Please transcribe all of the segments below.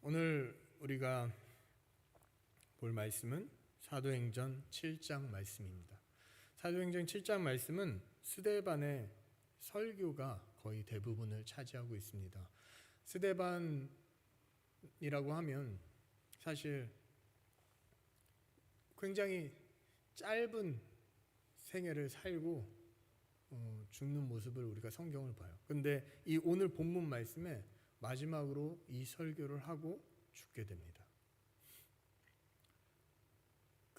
오늘 우리가 볼 말씀은 사도행전 7장 말씀입니다. 사도행전 7장 말씀은 스데반의 설교가 거의 대부분을 차지하고 있습니다. 스데반이라고 하면 사실 굉장히 짧은 생애를 살고 죽는 모습을 우리가 성경을 봐요. 근데 이 오늘 본문 말씀에 마지막으로 이 설교를 하고 죽게 됩니다.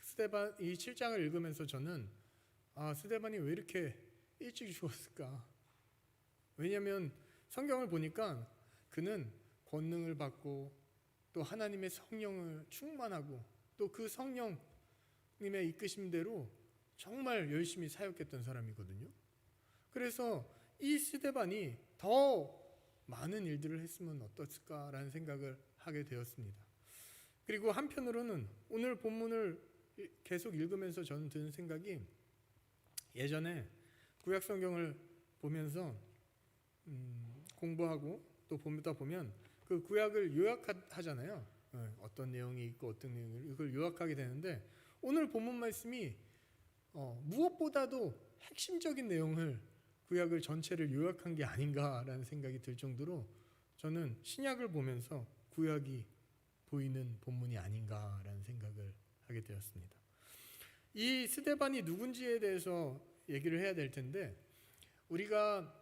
스데반 이 7장을 읽으면서 저는 스데반이 왜 이렇게 일찍 죽었을까? 왜냐하면 성경을 보니까 그는 권능을 받고 또 하나님의 성령을 충만하고 또 그 성령님의 이끄심대로 정말 열심히 사역했던 사람이거든요. 그래서 이 스데반이 더 많은 일들을 했으면 어땠을까라는 생각을 하게 되었습니다. 그리고 한편으로는 오늘 본문을 계속 읽으면서 저는 드는 생각이, 예전에 구약 성경을 보면서 공부하고 또 보다 보면 그 구약을 요약하잖아요. 어떤 내용이 있고 어떤 내용을 이걸 요약하게 되는데, 오늘 본문 말씀이 무엇보다도 핵심적인 내용을 구약을 전체를 요약한 게 아닌가라는 생각이 들 정도로 저는 신약을 보면서 구약이 보이는 본문이 아닌가라는 생각을 하게 되었습니다. 이 스데반이 누군지에 대해서 얘기를 해야 될 텐데, 우리가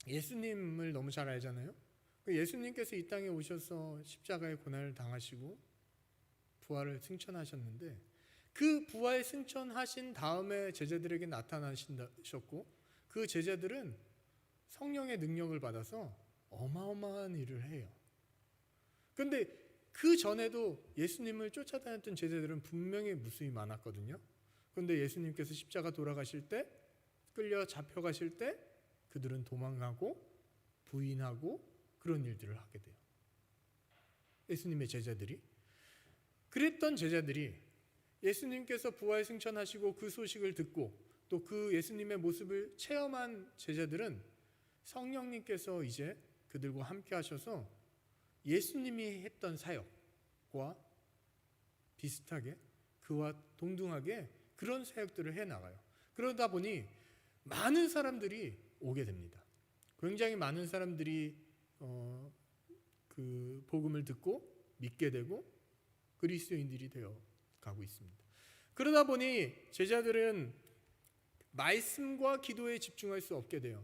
예수님을 너무 잘 알잖아요. 예수님께서 이 땅에 오셔서 십자가의 고난을 당하시고 부활을 승천하셨는데, 그 부활 승천하신 다음에 제자들에게 나타나셨고, 그 제자들은 성령의 능력을 받아서 어마어마한 일을 해요. 그런데 그 전에도 예수님을 쫓아다녔던 제자들은 분명히 무수히 많았거든요. 그런데 예수님께서 십자가 돌아가실 때, 끌려 잡혀가실 때 그들은 도망가고 부인하고 그런 일들을 하게 돼요. 예수님의 제자들이. 그랬던 제자들이 예수님께서 부활 승천하시고 그 소식을 듣고 또 그 예수님의 모습을 체험한 제자들은 성령님께서 이제 그들과 함께 하셔서 예수님이 했던 사역과 비슷하게, 그와 동등하게 그런 사역들을 해나가요. 그러다 보니 많은 사람들이 오게 됩니다. 굉장히 많은 사람들이 그 복음을 듣고 믿게 되고 그리스도인들이 되어 가고 있습니다. 그러다 보니 제자들은 말씀과 기도에 집중할 수 없게 돼요.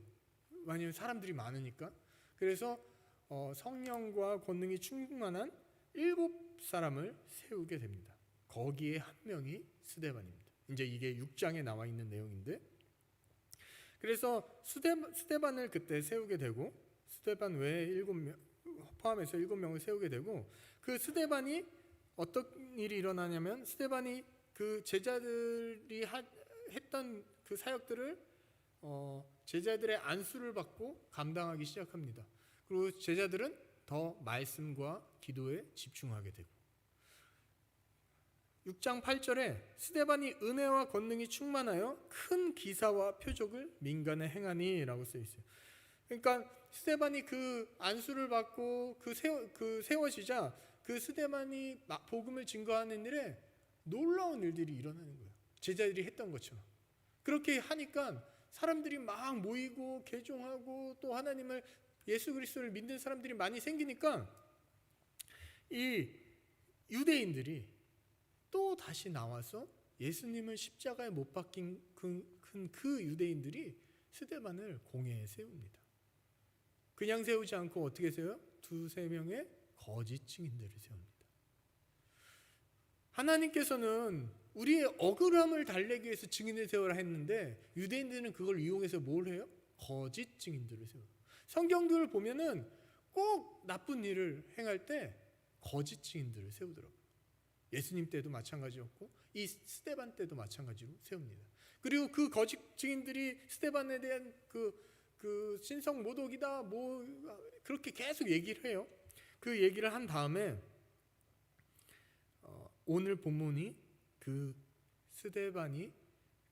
왜냐하면 사람들이 많으니까. 그래서 성령과 권능이 충만한 7사람을 세우게 됩니다. 거기에 한 명이 스데반입니다. 이제 이게 6장에 나와 있는 내용인데, 그래서 스데반을 그때 세우게 되고, 스데반 외에 7명 포함해서 7명을 세우게 되고, 그 스데반이 어떤 일이 일어나냐면, 스데반이 그 제자들이 했던 그 사역들을 제자들의 안수를 받고 감당하기 시작합니다. 그리고 제자들은 더 말씀과 기도에 집중하게 되고, 6장 8절에 스데반이 은혜와 권능이 충만하여 큰 기사와 표적을 민간에 행하니 라고 써 있어요. 그러니까 스데반이 그 안수를 받고 세워지자 그 스데반이 복음을 증거하는 일에 놀라운 일들이 일어나는 거예요. 제자들이 했던 것처럼. 그렇게 하니까 사람들이 막 모이고 개종하고 또 하나님을, 예수 그리스도를 믿는 사람들이 많이 생기니까 이 유대인들이 또 다시 나와서 예수님을 십자가에 못 박힌 그 유대인들이 스데반을 공회에 세웁니다. 그냥 세우지 않고 어떻게 세워요? 2-3명의 거짓 증인들을 세웁니다. 하나님께서는 우리의 억울함을 달래기 위해서 증인을 세우라 했는데, 유대인들은 그걸 이용해서 뭘 해요? 거짓 증인들을 세워요. 성경들을 보면은 꼭 나쁜 일을 행할 때 거짓 증인들을 세우더라고요. 예수님 때도 마찬가지였고 이 스데반 때도 마찬가지로 세웁니다. 그리고 그 거짓 증인들이 스데반에 대한 그 신성 모독이다 뭐 그렇게 계속 얘기를 해요. 그 얘기를 한 다음에 오늘 본문이 그 스데반이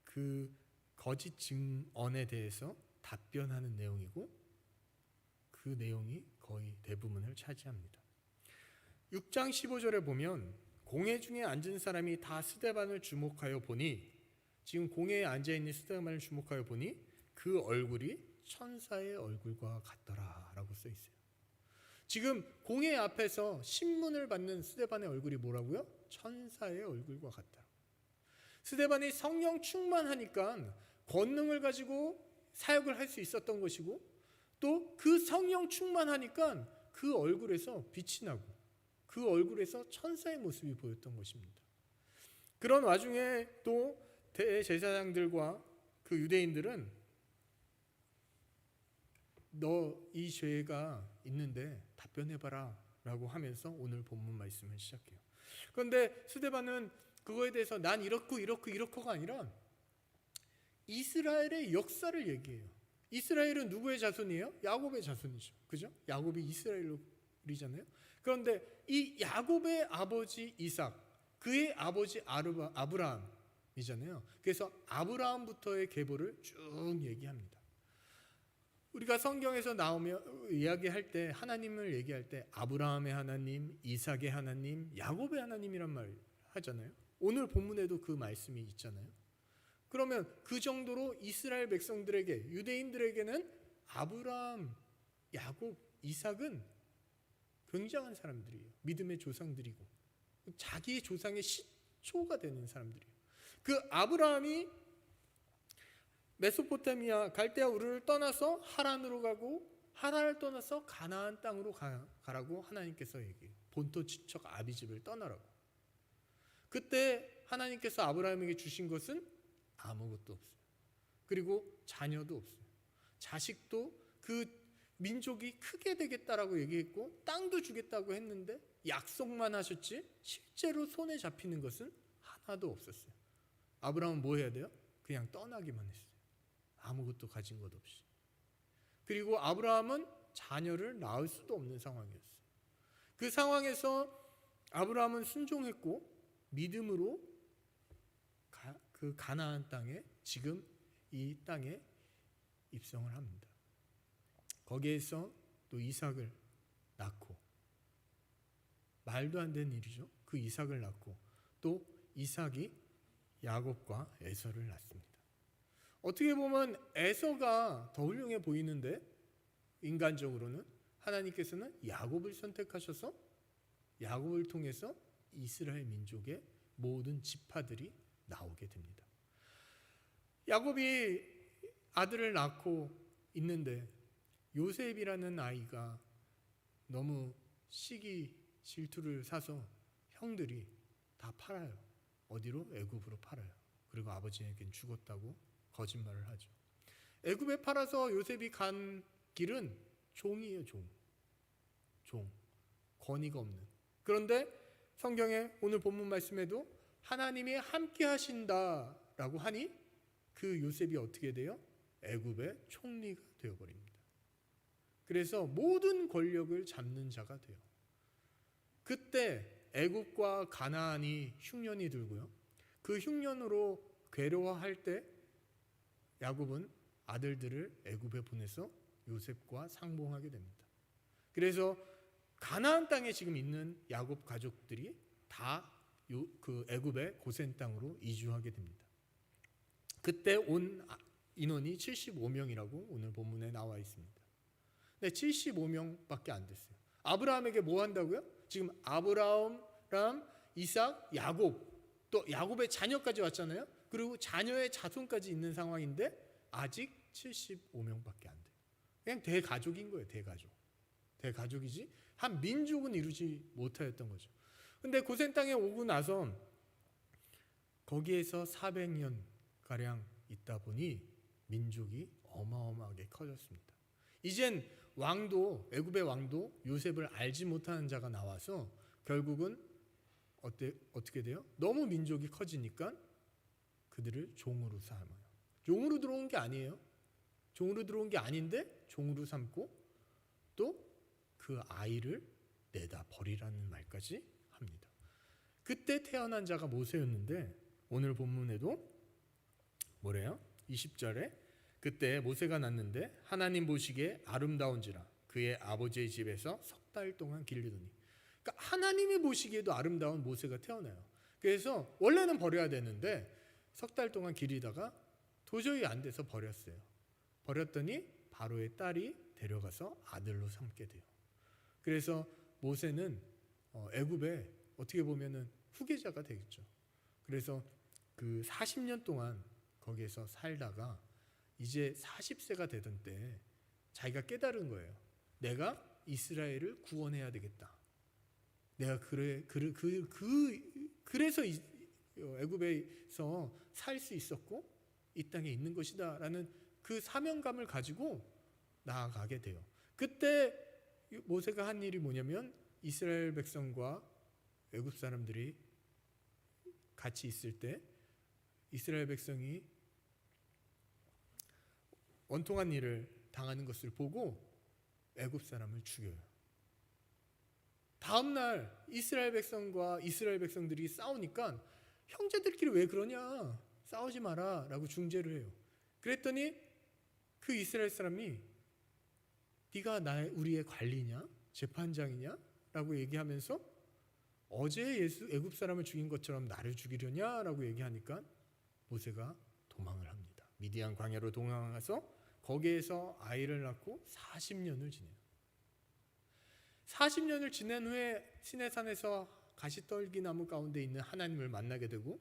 그 거짓 증언에 대해서 답변하는 내용이고, 그 내용이 거의 대부분을 차지합니다. 6장 15절에 보면 공회 중에 앉은 사람이 다 스데반을 주목하여 보니, 지금 공회에 앉아있는 스데반을 주목하여 보니 그 얼굴이 천사의 얼굴과 같더라 라고 써 있어요. 지금 공회 앞에서 신문을 받는 스데반의 얼굴이 뭐라고요? 천사의 얼굴과 같다. 스데반이 성령 충만하니까 권능을 가지고 사역을 할 수 있었던 것이고, 또 그 성령 충만하니까 그 얼굴에서 빛이 나고 그 얼굴에서 천사의 모습이 보였던 것입니다. 그런 와중에 또 대제사장들과 그 유대인들은 너 이 죄가 있는데 답변해봐라 라고 하면서 오늘 본문 말씀을 시작해요. 그런데 스데반은 그거에 대해서 난 이렇고가 아니라 이스라엘의 역사를 얘기해요. 이스라엘은 누구의 자손이에요? 야곱의 자손이죠. 그죠? 야곱이 이스라엘이잖아요. 그런데 이 야곱의 아버지 이삭, 그의 아버지 아브라함이잖아요. 그래서 아브라함부터의 계보를 쭉 얘기합니다. 우리가 성경에서 나오며 이야기할 때, 하나님을 얘기할 때 아브라함의 하나님, 이삭의 하나님, 야곱의 하나님이란 말 하잖아요. 오늘 본문에도 그 말씀이 있잖아요. 그러면 그 정도로 이스라엘 백성들에게, 유대인들에게는 아브라함, 야곱, 이삭은 굉장한 사람들이에요. 믿음의 조상들이고 자기의 조상의 시초가 되는 사람들이에요. 그 아브라함이 메소포타미아 갈대아 우르를 떠나서 하란으로 가고, 하란을 떠나서 가나안 땅으로 가라고 하나님께서 얘기해요. 본토 친척 아비집을 떠나라고. 그때 하나님께서 아브라함에게 주신 것은 아무것도 없어요. 그리고 자녀도 없어요. 자식도 그 민족이 크게 되겠다라고 얘기했고 땅도 주겠다고 했는데 약속만 하셨지 실제로 손에 잡히는 것은 하나도 없었어요. 아브라함은 뭐 해야 돼요? 그냥 떠나기만 했어요. 아무것도 가진 것 없이. 그리고 아브라함은 자녀를 낳을 수도 없는 상황이었어요. 그 상황에서 아브라함은 순종했고 믿음으로 그 가나안 땅에, 지금 이 땅에 입성을 합니다. 거기에서 또 이삭을 낳고, 말도 안 되는 일이죠. 그 이삭을 낳고 또 이삭이 야곱과 에서를 낳습니다. 어떻게 보면 에서가 더 훌륭해 보이는데, 인간적으로는 하나님께서는 야곱을 선택하셔서 야곱을 통해서 이스라엘 민족의 모든 지파들이 나오게 됩니다. 야곱이 아들을 낳고 있는데 요셉이라는 아이가 너무 시기 질투를 사서 형들이 다 팔아요. 어디로? 애굽으로 팔아요. 그리고 아버지에겐 죽었다고 거짓말을 하죠. 애굽에 팔아서 요셉이 간 길은 종이에요. 종. 권위가 없는. 그런데 성경에 오늘 본문 말씀에도 하나님이 함께 하신다라고 하니 그 요셉이 어떻게 돼요? 애굽의 총리가 되어버립니다. 그래서 모든 권력을 잡는 자가 돼요. 그때 애굽과 가나안이 흉년이 들고요. 그 흉년으로 괴로워할 때 야곱은 아들들을 애굽에 보내서 요셉과 상봉하게 됩니다. 그래서 가나안 땅에 지금 있는 야곱 가족들이 다 그 애굽의 고센 땅으로 이주하게 됩니다. 그때 온 인원이 75명이라고 오늘 본문에 나와 있습니다. 네, 75명밖에 안 됐어요. 아브라함에게 뭐 한다고요? 지금 아브라함, 이삭, 야곱, 또 야곱의 자녀까지 왔잖아요. 그리고 자녀의 자손까지 있는 상황인데 아직 75명밖에 안 돼요. 그냥 대가족인 거예요. 대가족이지 한 민족은 이루지 못하였던 거죠. 근데 고센 땅에 오고 나서 거기에서 400년 가량 있다 보니 민족이 어마어마하게 커졌습니다. 이젠 애굽의 왕도 요셉을 알지 못하는 자가 나와서 결국은 어떻게 돼요? 너무 민족이 커지니까 그들을 종으로 삼아요. 종으로 들어온 게 아니에요. 종으로 들어온 게 아닌데 종으로 삼고 또 그 아이를 내다 버리라는 말까지 합니다. 그때 태어난 자가 모세였는데 오늘 본문에도 뭐래요? 20절에 그때 모세가 났는데 하나님 보시기에 아름다운지라 그의 아버지의 집에서 석 달 동안 기르더니, 그러니까 하나님이 보시기에도 아름다운 모세가 태어나요. 그래서 원래는 버려야 되는데 석 달 동안 기르다가 도저히 안 돼서 버렸어요. 버렸더니 바로의 딸이 데려가서 아들로 삼게 돼요. 그래서 모세는 애굽에 어떻게 보면은 후계자가 되겠죠. 그래서 그 40년 동안 거기에서 살다가 이제 40세가 되던 때 자기가 깨달은 거예요. 내가 이스라엘을 구원해야 되겠다. 내가 그래서 애굽에서 살 수 있었고 이 땅에 있는 것이다라는 그 사명감을 가지고 나아가게 돼요. 그때 모세가 한 일이 뭐냐면 이스라엘 백성과 애굽 사람들이 같이 있을 때 이스라엘 백성이 원통한 일을 당하는 것을 보고 애굽 사람을 죽여요. 다음 날 이스라엘 백성과 이스라엘 백성들이 싸우니까 형제들끼리 왜 그러냐? 싸우지 마라 라고 중재를 해요. 그랬더니 그 이스라엘 사람이 네가 우리의 관리냐? 재판장이냐? 라고 얘기하면서 어제 애굽 사람을 죽인 것처럼 나를 죽이려냐? 라고 얘기하니까 모세가 도망을 합니다. 미디안 광야로 도망가서 거기에서 아이를 낳고 40년을 지내요. 40년을 지낸 후에 시내산에서 가시떨기 나무 가운데 있는 하나님을 만나게 되고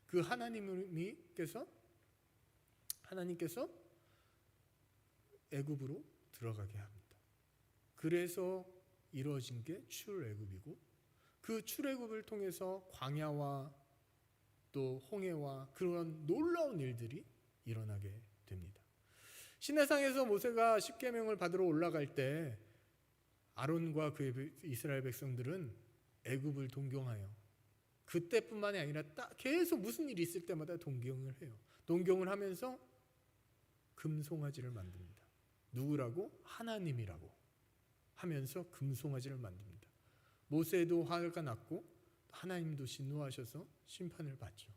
그 하나님께서 애굽으로 들어가게 합니다. 그래서 이루어진 게 출애굽이고 그 출애굽을 통해서 광야와 또 홍해와 그런 놀라운 일들이 일어나게 됩니다. 시내산에서 모세가 십계명을 받으러 올라갈 때 아론과 그의 이스라엘 백성들은 애굽을 동경하여 그때뿐만이 아니라 계속 무슨 일이 있을 때마다 동경을 해요. 동경을 하면서 금송아지를 만듭니다. 누구라고? 하나님이라고 하면서 금송아지를 만듭니다. 모세도 화가 났고 하나님도 진노하셔서 심판을 받죠.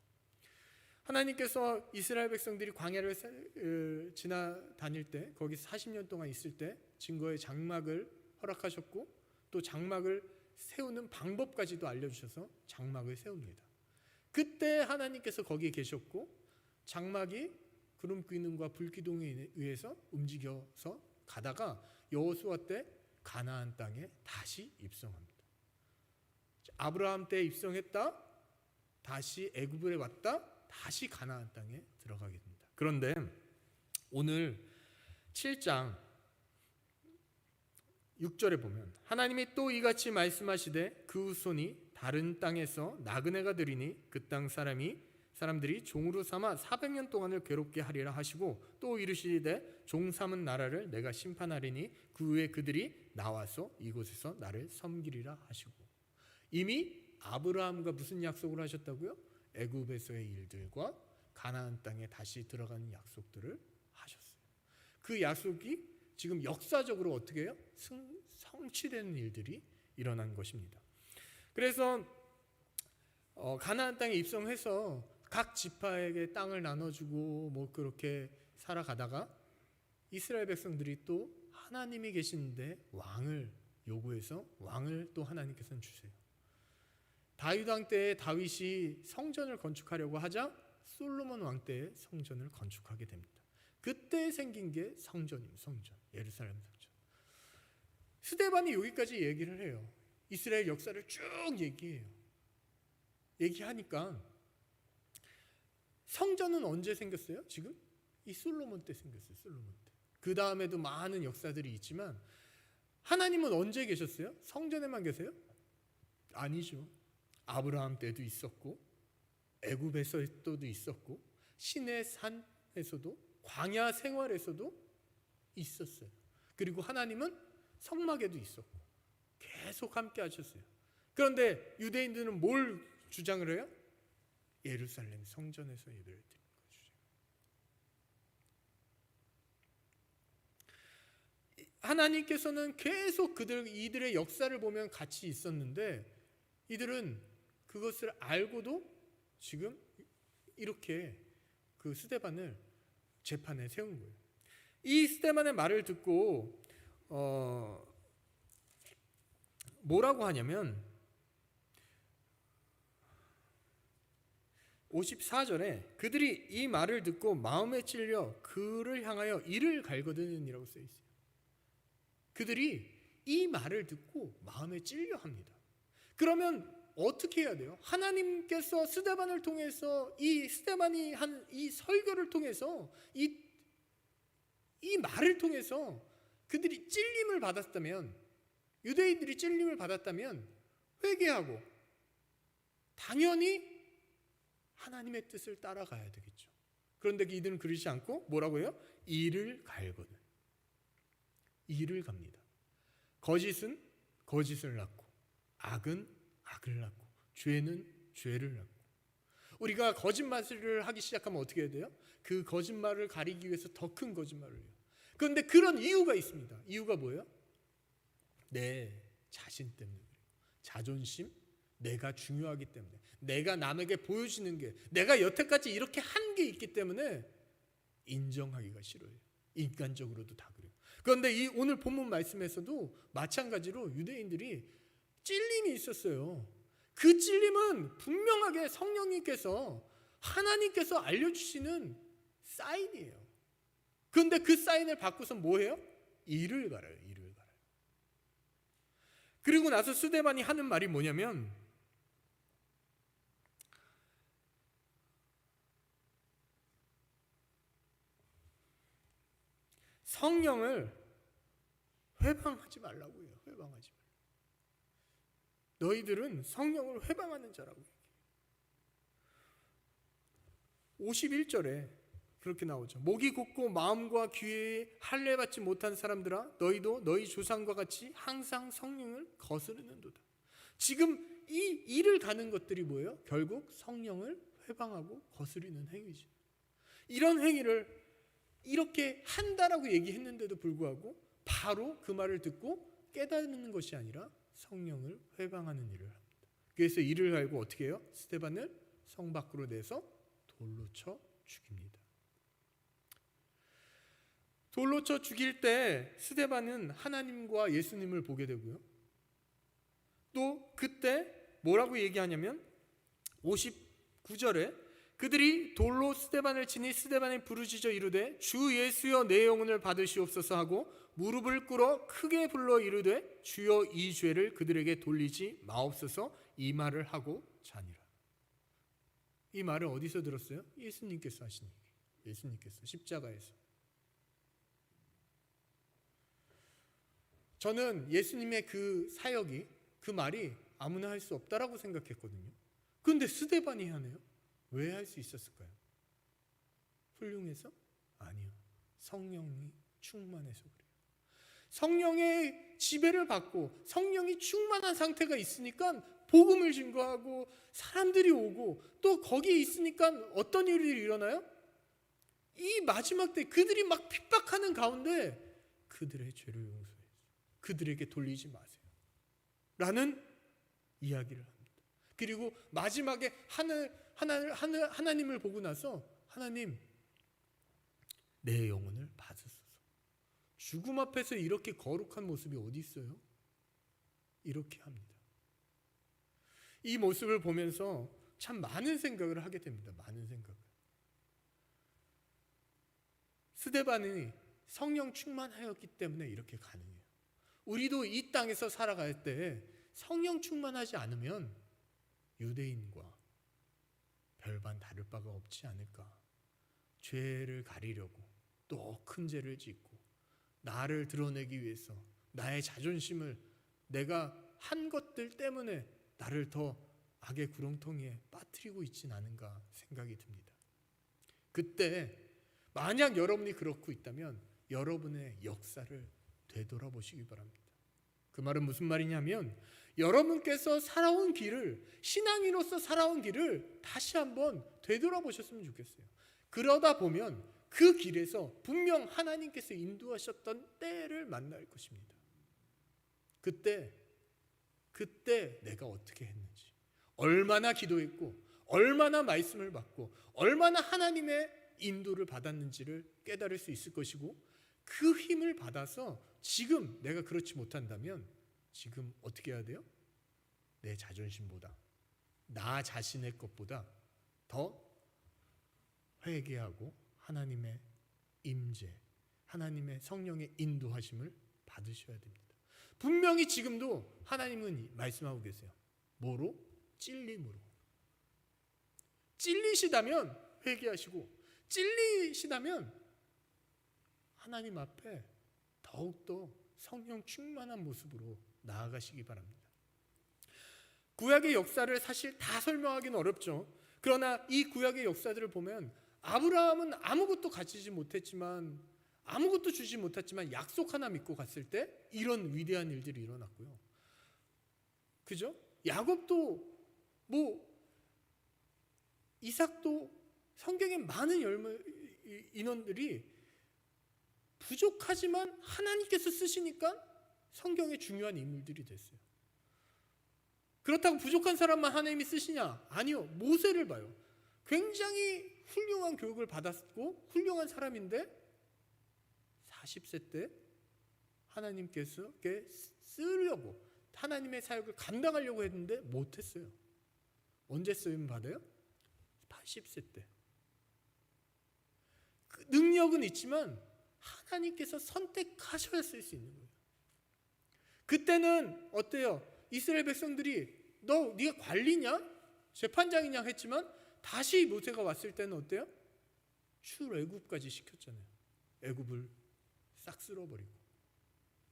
하나님께서 이스라엘 백성들이 광야를 지나다닐 때 거기 40년 동안 있을 때 증거의 장막을 허락하셨고 또 장막을 세우는 방법까지도 알려주셔서 장막을 세웁니다. 그때 하나님께서 거기에 계셨고 장막이 구름 기둥과 불 기둥에 의해서 움직여서 가다가 여호수아 때 가나안 땅에 다시 입성합니다. 아브라함 때 입성했다 다시 애굽에 왔다 다시 가나안 땅에 들어가게 됩니다. 그런데 오늘 7장 6절에 보면 하나님이 또 이같이 말씀하시되 그 후손이 다른 땅에서 나그네가 되리니 그 땅 사람들이 종으로 삼아 400년 동안을 괴롭게 하리라 하시고 또 이르시되 종 삼은 나라를 내가 심판하리니 그 후에 그들이 나와서 이곳에서 나를 섬기리라 하시고 이미 아브라함과 무슨 약속을 하셨다고요? 애굽에서의 일들과 가나안 땅에 다시 들어가는 약속들을 하셨어요. 그 약속이 지금 역사적으로 어떻게 해요? 성취되는 일들이 일어난 것입니다. 그래서 가나안 땅에 입성해서 각 지파에게 땅을 나눠주고 뭐 그렇게 살아가다가 이스라엘 백성들이 또 하나님이 계시는데 왕을 요구해서 왕을 또 하나님께서는 주세요. 다윗 왕 때에 다윗이 성전을 건축하려고 하자 솔로몬 왕 때에 성전을 건축하게 됩니다. 그때 생긴 게 성전입니다. 성전, 예루살렘 성전. 스데반이 여기까지 얘기를 해요. 이스라엘 역사를 쭉 얘기해요. 얘기하니까 성전은 언제 생겼어요? 지금? 이 솔로몬 때 생겼어요. 솔로몬 때. 그 다음에도 많은 역사들이 있지만 하나님은 언제 계셨어요? 성전에만 계세요? 아니죠. 아브라함 때도 있었고 애굽에서도 있었고 시내 산에서도 광야 생활에서도 있었어요. 그리고 하나님은 성막에도 있었고 계속 함께 하셨어요. 그런데 유대인들은 뭘 주장을 해요? 예루살렘 성전에서 예배를 드리는 거죠. 하나님께서는 계속 이들의 역사를 보면 같이 있었는데 이들은 그것을 알고도 지금 이렇게 그 스데반을 재판에 세운 거예요. 이 스데반의 말을 듣고 뭐라고 하냐면 54절에 그들이 이 말을 듣고 마음에 찔려 그를 향하여 이를 갈거든이라고 써 있어요. 그들이 이 말을 듣고 마음에 찔려 합니다. 그러면 어떻게 해야 돼요? 하나님께서 스데반을 통해서 이 스데반이 한 이 설교를 통해서 이 말을 통해서 그들이 찔림을 받았다면, 유대인들이 찔림을 받았다면 회개하고 당연히 하나님의 뜻을 따라가야 되겠죠. 그런데 이들은 그러지 않고 뭐라고 해요? 이를 갈거든. 이를 갑니다. 거짓은 거짓을 낳고 악은 악을 낳고 죄는 죄를 낳고. 우리가 거짓말을 하기 시작하면 어떻게 해야 돼요? 그 거짓말을 가리기 위해서 더 큰 거짓말을 해요. 그런데 그런 이유가 있습니다. 이유가 뭐예요? 내 자신 때문에 그래요. 자존심, 내가 중요하기 때문에, 내가 남에게 보여주는 게, 내가 여태까지 이렇게 한 게 있기 때문에 인정하기가 싫어요. 인간적으로도 다 그래요. 그런데 이 오늘 본문 말씀에서도 마찬가지로 유대인들이 찔림이 있었어요. 그 찔림은 분명하게 성령님께서, 하나님께서 알려주시는 사인이에요. 그런데 그 사인을 받고서 뭐해요? 이를 갈아요. 이를 갈아요. 그리고 나서 스데반이 하는 말이 뭐냐면, 성령을 회방하지 말라고 해요. 회방하지 말라고. 너희들은 성령을 회방하는 자라고 얘기해요. 51절에 그렇게 나오죠. 목이 곧고 마음과 귀에 할례 받지 못한 사람들아, 너희도 너희 조상과 같이 항상 성령을 거스르는도다. 지금 이 일을 가는 것들이 뭐예요? 결국 성령을 회방하고 거스르는 행위죠. 이런 행위를 이렇게 한다라고 얘기했는데도 불구하고 바로 그 말을 듣고 깨닫는 것이 아니라 성령을 회방하는 일을 합니다. 그래서 이를 갈고 어떻게 해요? 스데반을 성 밖으로 내서 돌로 쳐 죽입니다. 돌로 쳐 죽일 때 스데반은 하나님과 예수님을 보게 되고요. 또 그때 뭐라고 얘기하냐면 59절에 그들이 돌로 스데반을 치니 스데반이 부르짖어 이르되 주 예수여 내 영혼을 받으시옵소서 하고 무릎을 꿇어 크게 불러 이르되 주여 이 죄를 그들에게 돌리지 마옵소서, 이 말을 하고 자니라. 이 말을 어디서 들었어요? 예수님께서 하신 얘기. 예수님께서 십자가에서. 저는 예수님의 그 사역이, 그 말이 아무나 할 수 없다라고 생각했거든요. 그런데 스데반이 하네요. 왜 할 수 있었을까요? 훌륭해서? 아니요. 성령이 충만해서 그래요. 성령의 지배를 받고 성령이 충만한 상태가 있으니까 복음을 증거하고 사람들이 오고, 또 거기에 있으니까 어떤 일이 일어나요? 이 마지막 때 그들이 막 핍박하는 가운데 그들의 죄를 용서해요. 그들에게 돌리지 마세요 라는 이야기를 합니다. 그리고 마지막에 하나님을 보고 나서, 하나님 내 영혼을 받으소서. 죽음 앞에서 이렇게 거룩한 모습이 어디 있어요? 이렇게 합니다. 이 모습을 보면서 참 많은 생각을 하게 됩니다. 많은 생각을. 스데반이 성령 충만하였기 때문에 이렇게 가능해요. 우리도 이 땅에서 살아갈 때 성령 충만하지 않으면 유대인과 별반 다를 바가 없지 않을까. 죄를 가리려고 또 큰 죄를 짓고 나를 드러내기 위해서 나의 자존심을, 내가 한 것들 때문에 나를 더 악의 구렁텅이에 빠뜨리고 있진 않은가 생각이 듭니다. 그때 만약 여러분이 그렇고 있다면 여러분의 역사를 되돌아보시기 바랍니다. 그 말은 무슨 말이냐면, 여러분께서 살아온 길을, 신앙인으로서 살아온 길을 다시 한번 되돌아보셨으면 좋겠어요. 그러다 보면 그 길에서 분명 하나님께서 인도하셨던 때를 만날 것입니다. 그때 내가 어떻게 했는지, 얼마나 기도했고, 얼마나 말씀을 받고, 얼마나 하나님의 인도를 받았는지를 깨달을 수 있을 것이고, 그 힘을 받아서 지금 내가 그렇지 못한다면 지금 어떻게 해야 돼요? 내 자존심보다, 나 자신의 것보다 더 회개하고 하나님의 임재, 하나님의 성령의 인도하심을 받으셔야 됩니다. 분명히 지금도 하나님은 말씀하고 계세요. 뭐로? 찔림으로. 찔리시다면 회개하시고, 찔리시다면 하나님 앞에 더욱더 성령 충만한 모습으로 나아가시기 바랍니다. 구약의 역사를 사실 다 설명하기는 어렵죠. 그러나 이 구약의 역사들을 보면 아브라함은 아무것도 가지지 못했지만, 아무것도 주지 못했지만 약속 하나 믿고 갔을 때 이런 위대한 일들이 일어났고요. 그죠? 야곱도 이삭도 성경에 많은 인원들이 부족하지만 하나님께서 쓰시니까 성경의 중요한 인물들이 됐어요. 그렇다고 부족한 사람만 하나님이 쓰시냐? 아니요. 모세를 봐요. 굉장히 훌륭한 교육을 받았고 훌륭한 사람인데 40세 때 하나님께서 쓰려고 하나님의 사역을 감당하려고 했는데 못했어요. 언제 쓰임 받아요? 80세 때. 그 능력은 있지만 하나님께서 선택하셔야 쓸 수 있는 거예요. 그때는 어때요? 이스라엘 백성들이 네가 관리냐? 재판장이냐 했지만 다시 모세가 왔을 때는 어때요? 출애굽까지 시켰잖아요. 애굽을 싹 쓸어버리고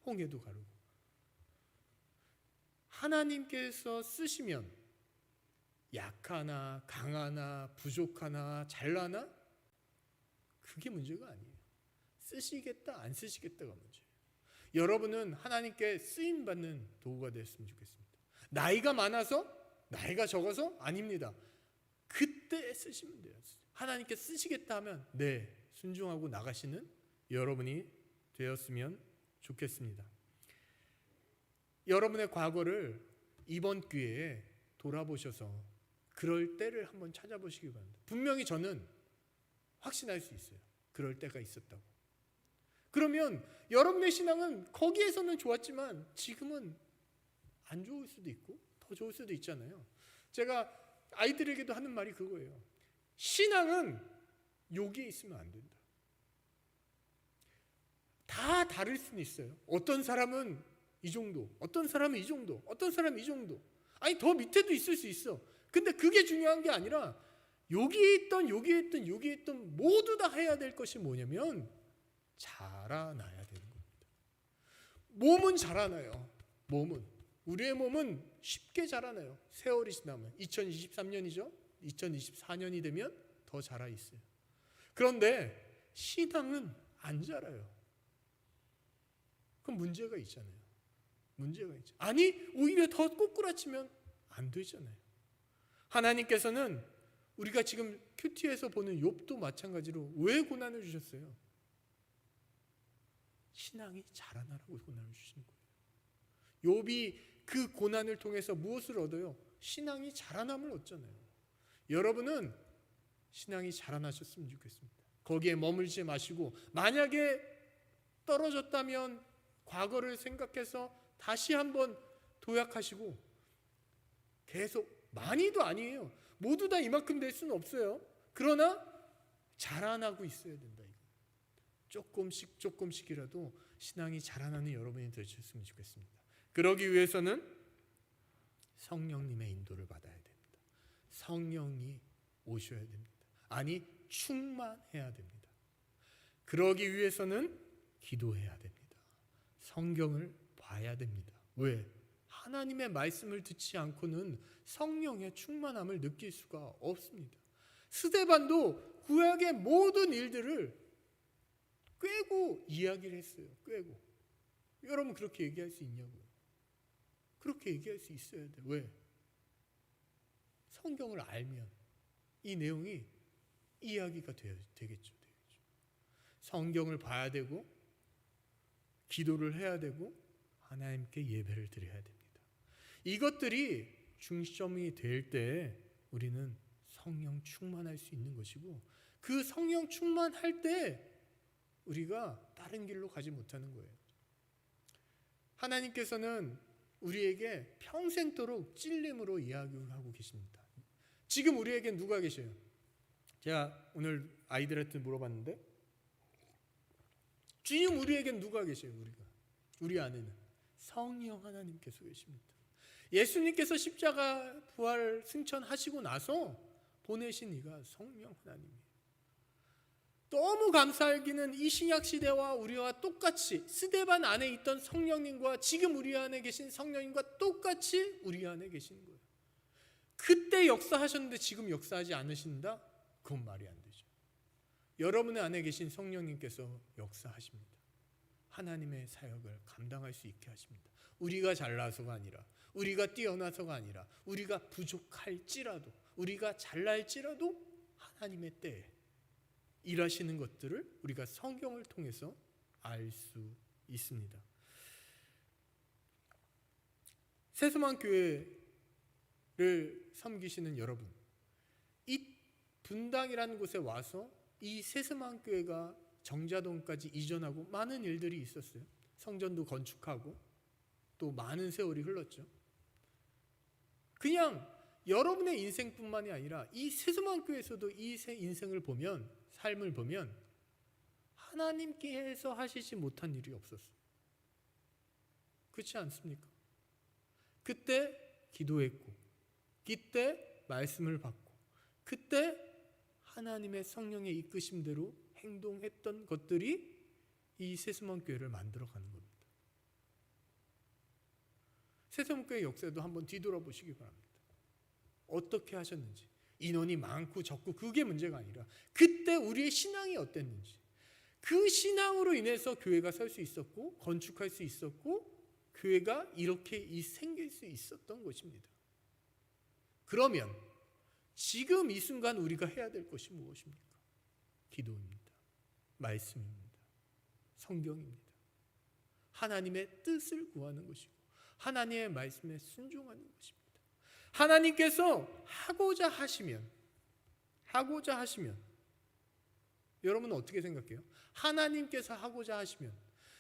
홍해도 가르고. 하나님께서 쓰시면 약하나 강하나 부족하나 잘나나 그게 문제가 아니에요. 쓰시겠다 안 쓰시겠다가 문제예요. 여러분은 하나님께 쓰임받는 도구가 됐으면 좋겠습니다. 나이가 많아서? 나이가 적어서? 아닙니다. 그때 쓰시면 돼요. 하나님께 쓰시겠다 하면 네, 순종하고 나가시는 여러분이 되었으면 좋겠습니다. 여러분의 과거를 이번 기회에 돌아보셔서 그럴 때를 한번 찾아보시기 바랍니다. 분명히 저는 확신할 수 있어요. 그럴 때가 있었다고. 그러면 여러분의 신앙은 거기에서는 좋았지만 지금은 안 좋을 수도 있고 더 좋을 수도 있잖아요. 제가 아이들에게도 하는 말이 그거예요. 신앙은 여기에 있으면 안 된다. 다 다를 수는 있어요. 어떤 사람은 이 정도, 어떤 사람은 이 정도, 어떤 사람은 이 정도. 아니 더 밑에도 있을 수 있어. 근데 그게 중요한 게 아니라 여기에 있던 모두 다 해야 될 것이 뭐냐면 자라나야 되는 겁니다. 몸은 자라나요. 우리의 몸은 쉽게 자라나요. 세월이 지나면 2023년이죠. 2024년이 되면 더 자라 있어요. 그런데 신앙은 안 자라요. 그럼 문제가 있잖아요. 아니 오히려 더 꼬꾸라치면 안 되잖아요. 하나님께서는 우리가 지금 큐티에서 보는 욥도 마찬가지로 왜 고난을 주셨어요? 신앙이 자라나라고 고난을 주시는 거예요. 욥이 그 고난을 통해서 무엇을 얻어요? 신앙이 자라남을 얻잖아요. 여러분은 신앙이 자라나셨으면 좋겠습니다. 거기에 머물지 마시고 만약에 떨어졌다면 과거를 생각해서 다시 한번 도약하시고 계속 많이도 아니에요. 모두 다 이만큼 될 수는 없어요. 그러나 자라나고 있어야 된다. 조금씩이라도 신앙이 자라나는 여러분이 되셨으면 좋겠습니다. 그러기 위해서는 성령님의 인도를 받아야 됩니다. 성령이 오셔야 됩니다. 아니 충만해야 됩니다. 그러기 위해서는 기도해야 됩니다. 성경을 봐야 됩니다. 왜? 하나님의 말씀을 듣지 않고는 성령의 충만함을 느낄 수가 없습니다. 스데반도 구약의 모든 일들을 꿰고 이야기를 했어요. 꿰고. 여러분 그렇게 얘기할 수 있냐고요? 그렇게 얘기할 수 있어야 돼요. 왜? 성경을 알면 이 내용이 이야기가 되겠죠. 성경을 봐야 되고 기도를 해야 되고 하나님께 예배를 드려야 됩니다. 이것들이 중심이 될 때 우리는 성령 충만할 수 있는 것이고 그 성령 충만할 때 우리가 다른 길로 가지 못하는 거예요. 하나님께서는 우리에게 평생도록 찔림으로 이야기하고 계십니다. 지금 우리에게 누가 계셔요? 제가 오늘 아이들한테 물어봤는데 주님 우리에겐 누가 계세요? 우리 안에는 성령 하나님께서 계십니다. 예수님께서 십자가 부활 승천하시고 나서 보내신 이가 성령 하나님이에요. 너무 감사하기는 이 신약 시대와 우리와 똑같이 스데반 안에 있던 성령님과 지금 우리 안에 계신 성령님과 똑같이 우리 안에 계신 거예요. 그때 역사하셨는데 지금 역사하지 않으신다? 그건 말이 안 되죠. 여러분의 안에 계신 성령님께서 역사하십니다. 하나님의 사역을 감당할 수 있게 하십니다. 우리가 잘나서가 아니라, 우리가 뛰어나서가 아니라, 우리가 부족할지라도, 우리가 잘날지라도 하나님의 때에 일하시는 것들을 우리가 성경을 통해서 알 수 있습니다. 세수만 교회를 섬기시는 여러분, 이 분당이라는 곳에 와서 이 세수만 교회가 정자동까지 이전하고 많은 일들이 있었어요. 성전도 건축하고 또 많은 세월이 흘렀죠. 그냥 여러분의 인생뿐만이 아니라 이 세수만 교회에서도 이 인생을 보면, 삶을 보면 하나님께서 하시지 못한 일이 없었어요. 그렇지 않습니까? 그때 기도했고, 그때 말씀을 받고, 그때 하나님의 성령의 이끄심대로 행동했던 것들이 이 세수만 교회를 만들어가는 겁니다. 세수만 교회 역사도 한번 뒤돌아보시기 바랍니다. 어떻게 하셨는지, 인원이 많고 적고 그게 문제가 아니라 그때 우리의 신앙이 어땠는지, 그 신앙으로 인해서 교회가 설 수 있었고 건축할 수 있었고 교회가 이렇게 생길 수 있었던 것입니다. 그러면 지금 이 순간 우리가 해야 될 것이 무엇입니까? 기도입니다. 말씀입니다. 성경입니다. 하나님의 뜻을 구하는 것이고 하나님의 말씀에 순종하는 것입니다. 하나님께서 하고자 하시면 여러분은 어떻게 생각해요? 하나님께서 하고자 하시면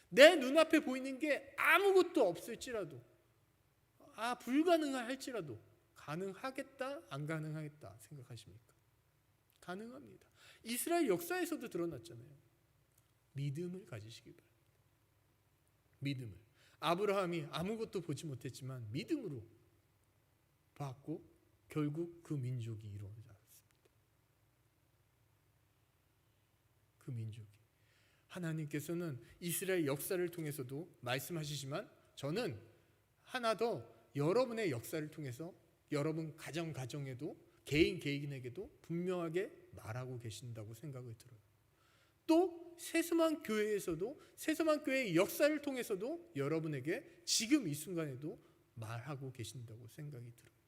내 눈앞에 보이는 게 아무것도 없을지라도, 불가능할 할지라도 가능하겠다, 안 가능하겠다 생각하십니까? 가능합니다. 이스라엘 역사에서도 드러났잖아요. 믿음을 가지시기 바랍니다. 믿음을. 아브라함이 아무것도 보지 못했지만 믿음으로 봤고 결국 그 민족이 이루어졌습니다. 그 민족이. 하나님께서는 이스라엘 역사를 통해서도 말씀하시지만 저는 하나 더 여러분의 역사를 통해서 여러분 가정에도 개인에게도 분명하게 말하고 계신다고 생각을 들어요. 또 세수만 교회에서도 세수만 교회의 역사를 통해서도 여러분에게 지금 이 순간에도 말하고 계신다고 생각이 들어요.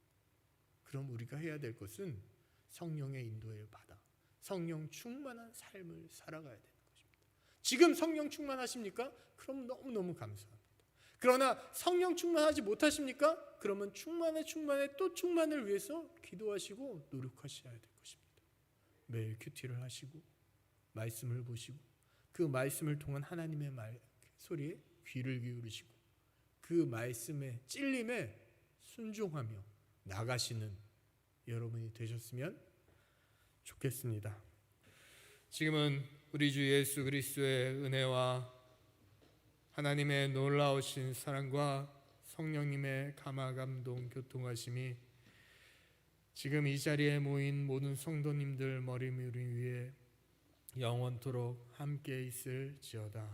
그럼 우리가 해야 될 것은 성령의 인도를 받아 성령 충만한 삶을 살아가야 되는 것입니다. 지금 성령 충만하십니까? 그럼 너무너무 감사합니다. 그러나 성령 충만하지 못하십니까? 그러면 충만해 또 충만을 위해서 기도하시고 노력하셔야 될 것입니다. 매일 큐티를 하시고 말씀을 보시고 그 말씀을 통한 하나님의 소리에 귀를 기울이시고 그 말씀의 찔림에 순종하며 나가시는 여러분이 되셨으면 좋겠습니다. 지금은 우리 주 예수 그리스도의 은혜와 하나님의 놀라우신 사랑과 성령님의 감화 감동 교통하심이 지금 이 자리에 모인 모든 성도님들 머리맡 위에 영원토록 함께 있을지어다.